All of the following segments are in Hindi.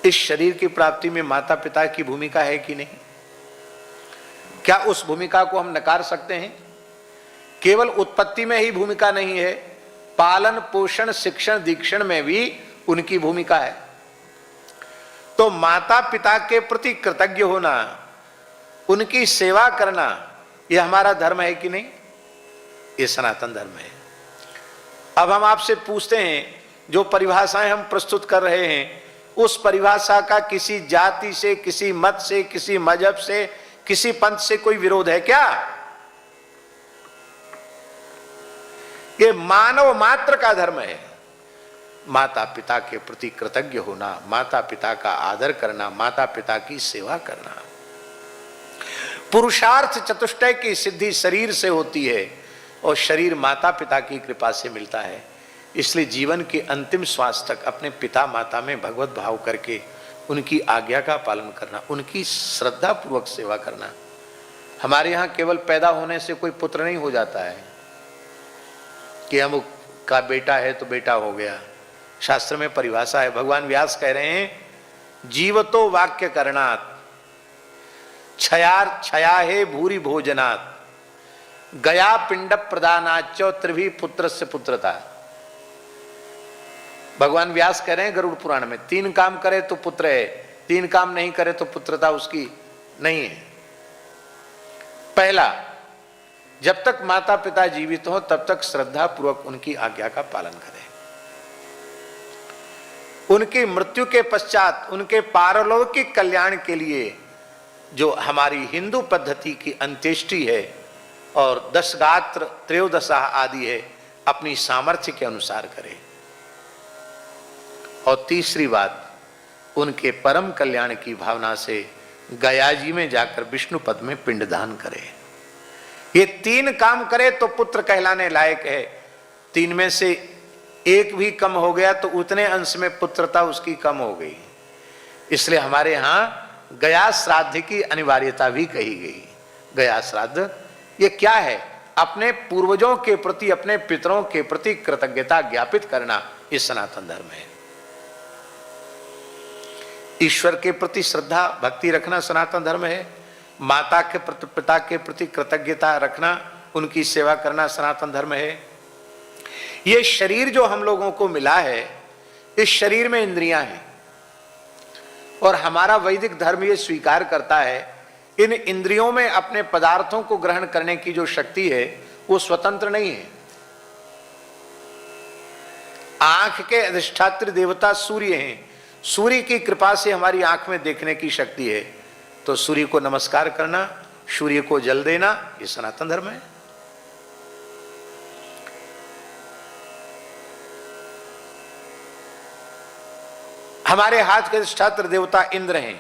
इस शरीर की प्राप्ति में माता पिता की भूमिका है कि नहीं? क्या उस भूमिका को हम नकार सकते हैं? केवल उत्पत्ति में ही भूमिका नहीं है, पालन पोषण शिक्षण दीक्षण में भी उनकी भूमिका है। तो माता पिता के प्रति कृतज्ञ होना, उनकी सेवा करना, यह हमारा धर्म है कि नहीं? ये सनातन धर्म है। अब हम आपसे पूछते हैं, जो परिभाषाएं हम प्रस्तुत कर रहे हैं, उस परिभाषा का किसी जाति से, किसी मत से, किसी मजहब से, किसी पंथ से कोई विरोध है क्या? ये मानव मात्र का धर्म है। माता पिता के प्रति कृतज्ञ होना, माता पिता का आदर करना, माता पिता की सेवा करना। पुरुषार्थ चतुष्टय की सिद्धि शरीर से होती है और शरीर माता पिता की कृपा से मिलता है। इसलिए जीवन के अंतिम श्वास तक अपने पिता माता में भगवत भाव करके उनकी आज्ञा का पालन करना, उनकी श्रद्धा पूर्वक सेवा करना। हमारे यहाँ केवल पैदा होने से कोई पुत्र नहीं हो जाता है कि हम का बेटा है तो बेटा हो गया। शास्त्र में परिभाषा है, भगवान व्यास कह रहे हैं, जीवतो वाक्य करणात् छया है भूरि भोजनात् गया पिंड प्रदानाच त्रिभी पुत्र से पुत्रता। भगवान व्यास कह रहे हैं गरुड़ पुराण में, 3 काम करे तो पुत्र है, 3 काम नहीं करे तो पुत्रता उसकी नहीं है। पहला, जब तक माता पिता जीवित हो तब तक श्रद्धा पूर्वक उनकी आज्ञा का पालन करें। उनकी मृत्यु के पश्चात उनके पारलौकिक कल्याण के लिए जो हमारी हिंदू पद्धति की अंत्येष्टि है और 10 गात्र त्रयोदशा आदि है, अपनी सामर्थ्य के अनुसार करें। और तीसरी बात, उनके परम कल्याण की भावना से गया जी में जाकर विष्णु पद में पिंडदान करें। ये 3 काम करे तो पुत्र कहलाने लायक है। 3 में से 1 भी कम हो गया तो उतने अंश में पुत्रता उसकी कम हो गई। इसलिए हमारे यहाँ गया श्राद्ध की अनिवार्यता भी कही गई। गया श्राद्ध ये क्या है? अपने पूर्वजों के प्रति, अपने पितरों के प्रति कृतज्ञता ज्ञापित करना, ये सनातन धर्म है। ईश्वर के प्रति श्रद्धा भक्ति रखना सनातन धर्म है। माता के प्रति, पिता के प्रति कृतज्ञता रखना, उनकी सेवा करना सनातन धर्म है। ये शरीर जो हम लोगों को मिला है, इस शरीर में इंद्रियां हैं और हमारा वैदिक धर्म ये स्वीकार करता है, इन इंद्रियों में अपने पदार्थों को ग्रहण करने की जो शक्ति है वो स्वतंत्र नहीं है। आंख के अधिष्ठात्री देवता सूर्य हैं। सूर्य की कृपा से हमारी आंख में देखने की शक्ति है, तो सूर्य को नमस्कार करना, सूर्य को जल देना, ये सनातन धर्म है। हमारे हाथ के अधिष्ठात्री देवता इंद्र हैं,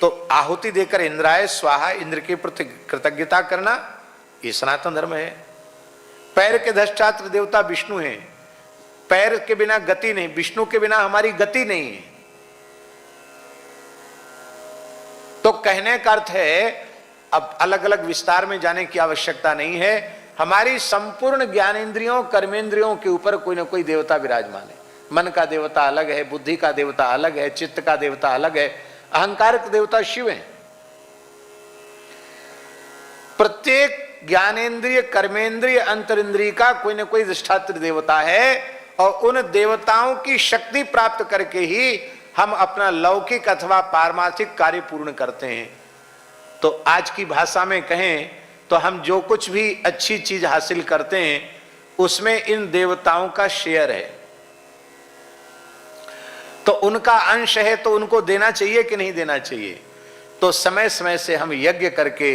तो आहुति देकर इंद्राय स्वाहा, इंद्र के प्रति कृतज्ञता करना, ये सनातन धर्म है। पैर के अधिष्ठात्री देवता विष्णु हैं। पैर के बिना गति नहीं, विष्णु के बिना हमारी गति नहीं है। तो कहने का अर्थ है, अब अलग अलग विस्तार में जाने की आवश्यकता नहीं है, हमारी संपूर्ण ज्ञानेंद्रियों कर्मेंद्रियों के ऊपर कोई ना कोई देवता विराजमान है। मन का देवता अलग है, बुद्धि का देवता अलग है, चित्त का देवता अलग है, अहंकार का देवता शिव है। प्रत्येक ज्ञानेंद्रिय कर्मेंद्रिय अंतरिंद्रिय का कोई ना कोई अधिष्ठात्री देवता है और उन देवताओं की शक्ति प्राप्त करके ही हम अपना लौकिक अथवा पारमार्थिक कार्य पूर्ण करते हैं। तो आज की भाषा में कहें तो हम जो कुछ भी अच्छी चीज हासिल करते हैं उसमें इन देवताओं का शेयर है, तो उनका अंश है, तो उनको देना चाहिए कि नहीं देना चाहिए? तो समय समय से हम यज्ञ करके,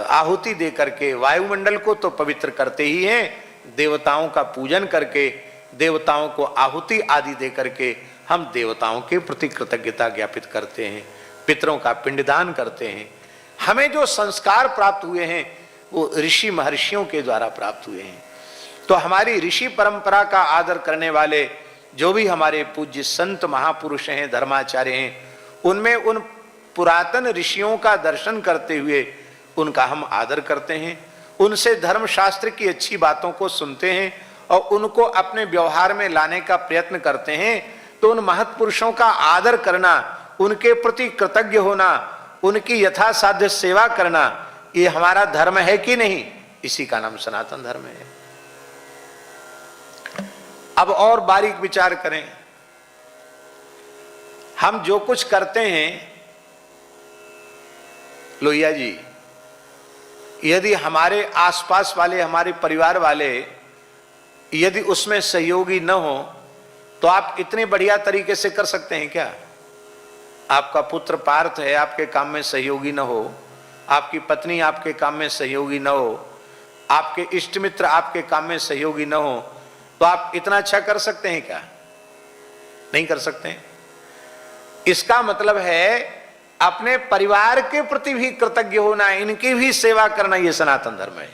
आहुति दे करके वायुमंडल को तो पवित्र करते ही हैं, देवताओं का पूजन करके, देवताओं को आहुति आदि दे करके हम देवताओं के प्रति कृतज्ञता ज्ञापित करते हैं, पितरों का पिंडदान करते हैं। हमें जो संस्कार प्राप्त हुए हैं वो ऋषि महर्षियों के द्वारा प्राप्त हुए हैं। तो हमारी ऋषि परंपरा का आदर करने वाले जो भी हमारे पूज्य संत महापुरुष हैं, धर्माचार्य हैं, उनमें उन पुरातन ऋषियों का दर्शन करते हुए उनका हम आदर करते हैं, उनसे धर्मशास्त्र की अच्छी बातों को सुनते हैं और उनको अपने व्यवहार में लाने का प्रयत्न करते हैं, तो उन महत्पुरुषों का आदर करना, उनके प्रति कृतज्ञ होना, उनकी यथासाध्य सेवा करना, ये हमारा धर्म है कि नहीं? इसी का नाम सनातन धर्म है। अब और बारीक विचार करें, हम जो कुछ करते हैं लोहिया जी, यदि हमारे आसपास वाले, हमारे परिवार वाले यदि उसमें सहयोगी न हो तो आप इतने बढ़िया तरीके से कर सकते हैं क्या? आपका पुत्र पार्थ है, आपके काम में सहयोगी न हो, आपकी पत्नी आपके काम में सहयोगी न हो, आपके इष्ट मित्र आपके काम में सहयोगी न हो, तो आप इतना अच्छा कर सकते हैं क्या? नहीं कर सकते हैं। इसका मतलब है अपने परिवार के प्रति भी कृतज्ञ होना, इनकी भी सेवा करना, यह सनातन धर्म है।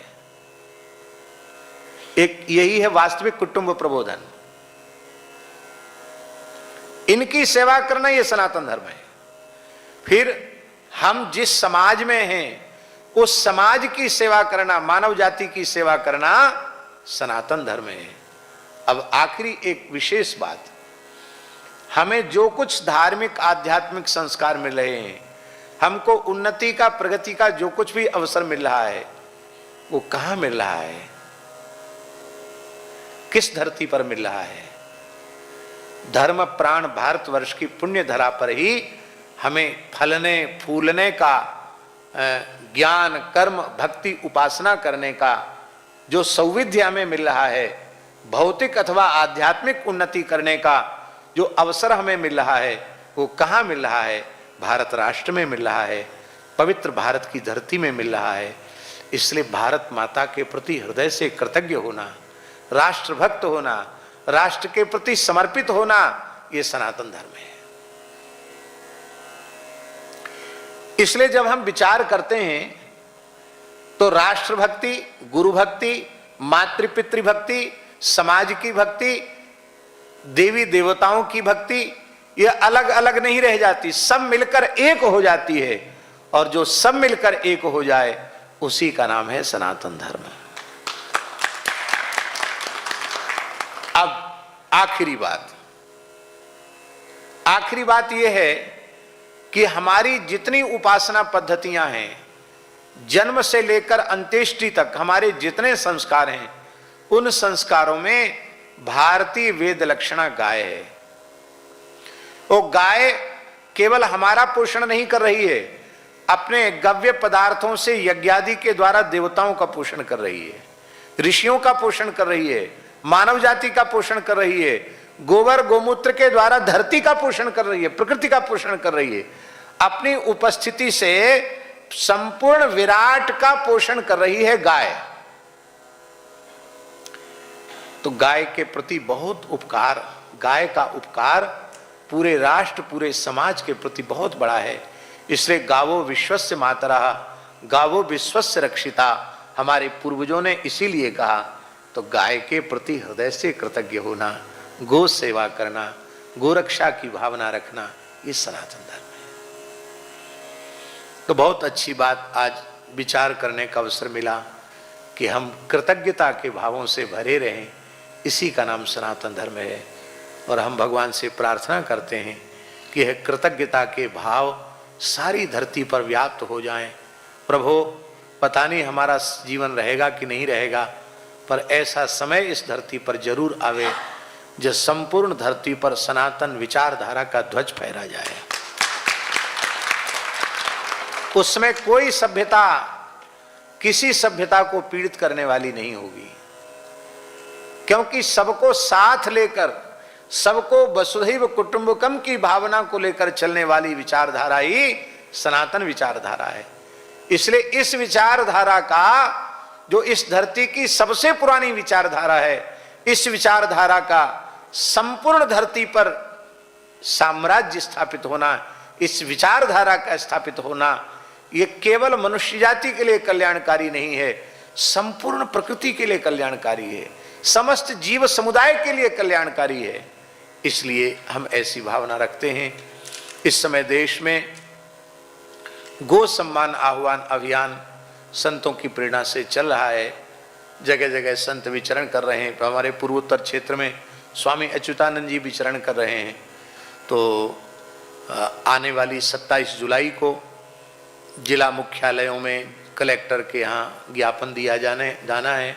एक यही है वास्तविक कुटुंब प्रबोधन, इनकी सेवा करना यह सनातन धर्म है। फिर हम जिस समाज में हैं उस समाज की सेवा करना, मानव जाति की सेवा करना सनातन धर्म है। अब आखिरी एक विशेष बात, हमें जो कुछ धार्मिक आध्यात्मिक संस्कार मिल रहे हैं, हमको उन्नति का, प्रगति का जो कुछ भी अवसर मिल रहा है, वो कहां मिल रहा है? किस धरती पर मिल रहा है? धर्म प्राण भारतवर्ष की पुण्य धरा पर ही हमें फलने फूलने का, ज्ञान कर्म भक्ति उपासना करने का जो सौविध्य हमें मिल रहा है, भौतिक अथवा आध्यात्मिक उन्नति करने का जो अवसर हमें मिल रहा है, वो कहाँ मिल रहा है? भारत राष्ट्र में मिल रहा है, पवित्र भारत की धरती में मिल रहा है। इसलिए भारत माता के प्रति हृदय से कृतज्ञ होना, राष्ट्रभक्त होना, राष्ट्र के प्रति समर्पित होना, ये सनातन धर्म है। इसलिए जब हम विचार करते हैं तो राष्ट्रभक्ति, गुरु भक्ति, मातृपितृ भक्ति, समाज की भक्ति, देवी देवताओं की भक्ति, ये अलग अलग नहीं रह जाती, सब मिलकर एक हो जाती है। और जो सब मिलकर एक हो जाए उसी का नाम है सनातन धर्म। अब आखिरी बात यह है कि हमारी जितनी उपासना पद्धतियां हैं, जन्म से लेकर अंत्येष्टि तक हमारे जितने संस्कार हैं, उन संस्कारों में भारतीय वेद लक्षणा गाय है। वो गाय केवल हमारा पोषण नहीं कर रही है, अपने गव्य पदार्थों से यज्ञादि के द्वारा देवताओं का पोषण कर रही है, ऋषियों का पोषण कर रही है, मानव जाति का पोषण कर रही है, गोबर गोमूत्र के द्वारा धरती का पोषण कर रही है, प्रकृति का पोषण कर रही है। अपनी उपस्थिति से संपूर्ण विराट का पोषण कर रही है गाय। तो गाय के प्रति बहुत उपकार, गाय का उपकार पूरे राष्ट्र, पूरे समाज के प्रति बहुत बड़ा है। इसलिए गावो विश्वस्य मातरः, गावो विश्वस्य रक्षिता, हमारे पूर्वजों ने इसीलिए कहा। तो गाय के प्रति हृदय से कृतज्ञ होना, गो सेवा करना, गोरक्षा की भावना रखना, ये सनातन धर्म है। तो बहुत अच्छी बात आज विचार करने का अवसर मिला कि हम कृतज्ञता के भावों से भरे रहें, इसी का नाम सनातन धर्म है। और हम भगवान से प्रार्थना करते हैं कि यह कृतज्ञता के भाव सारी धरती पर व्याप्त हो जाएं। प्रभु, पता नहीं हमारा जीवन रहेगा कि नहीं रहेगा, पर ऐसा समय इस धरती पर जरूर आवे जो संपूर्ण धरती पर सनातन विचारधारा का ध्वज फहरा जाए। उसमें कोई सभ्यता किसी सभ्यता को पीड़ित करने वाली नहीं होगी, क्योंकि सबको साथ लेकर, सबको वसुधैव कुटुंबकम की भावना को लेकर चलने वाली विचारधारा ही सनातन विचारधारा है। इसलिए इस विचारधारा का, जो इस धरती की सबसे पुरानी विचारधारा है, इस विचारधारा का संपूर्ण धरती पर साम्राज्य स्थापित होना, इस विचारधारा का स्थापित होना, ये केवल मनुष्य जाति के लिए कल्याणकारी नहीं है, संपूर्ण प्रकृति के लिए कल्याणकारी है, समस्त जीव समुदाय के लिए कल्याणकारी है। इसलिए हम ऐसी भावना रखते हैं। इस समय देश में गो सम्मान आह्वान अभियान संतों की प्रेरणा से चल रहा है। जगह जगह संत विचरण कर रहे हैं। हमारे पूर्वोत्तर क्षेत्र में स्वामी अच्युतानंद जी विचरण कर रहे हैं। तो आने वाली 27 जुलाई को जिला मुख्यालयों में कलेक्टर के यहाँ ज्ञापन दिया जाना है।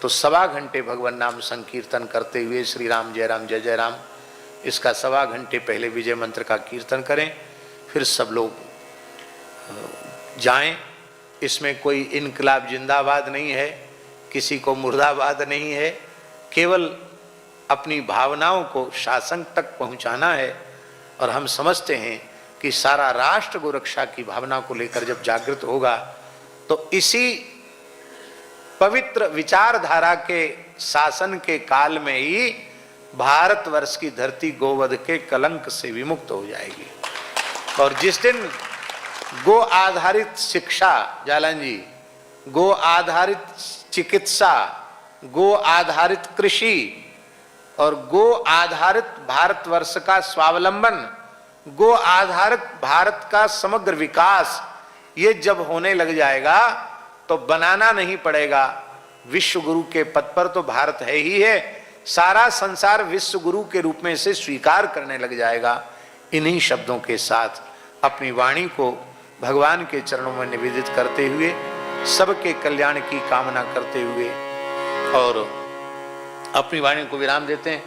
तो 1.25 घंटे भगवान नाम संकीर्तन करते हुए श्री राम जय राम जय जय राम, इसका 1.25 घंटे पहले विजय मंत्र का कीर्तन करें, फिर सब लोग जाएं। इसमें कोई इनकलाब जिंदाबाद नहीं है, किसी को मुर्दाबाद नहीं है, केवल अपनी भावनाओं को शासन तक पहुंचाना है। और हम समझते हैं कि सारा राष्ट्र गोरक्षा की भावना को लेकर जब जागृत होगा तो इसी पवित्र विचारधारा के शासन के काल में ही भारतवर्ष की धरती गोवध के कलंक से विमुक्त हो जाएगी। और जिस दिन गो आधारित शिक्षा, जालन जी, गो आधारित चिकित्सा, गो आधारित कृषि और गो आधारित भारतवर्ष का स्वावलंबन, गो आधारित भारत का समग्र विकास, ये जब होने लग जाएगा तो बनाना नहीं पड़ेगा। विश्व गुरु के पद पर तो भारत है ही है, सारा संसार विश्व गुरु के रूप में इसे स्वीकार करने लग जाएगा। इन्हीं शब्दों के साथ अपनी वाणी को भगवान के चरणों में निवेदित करते हुए, सबके कल्याण की कामना करते हुए और अपनी वाणी को विराम देते हैं।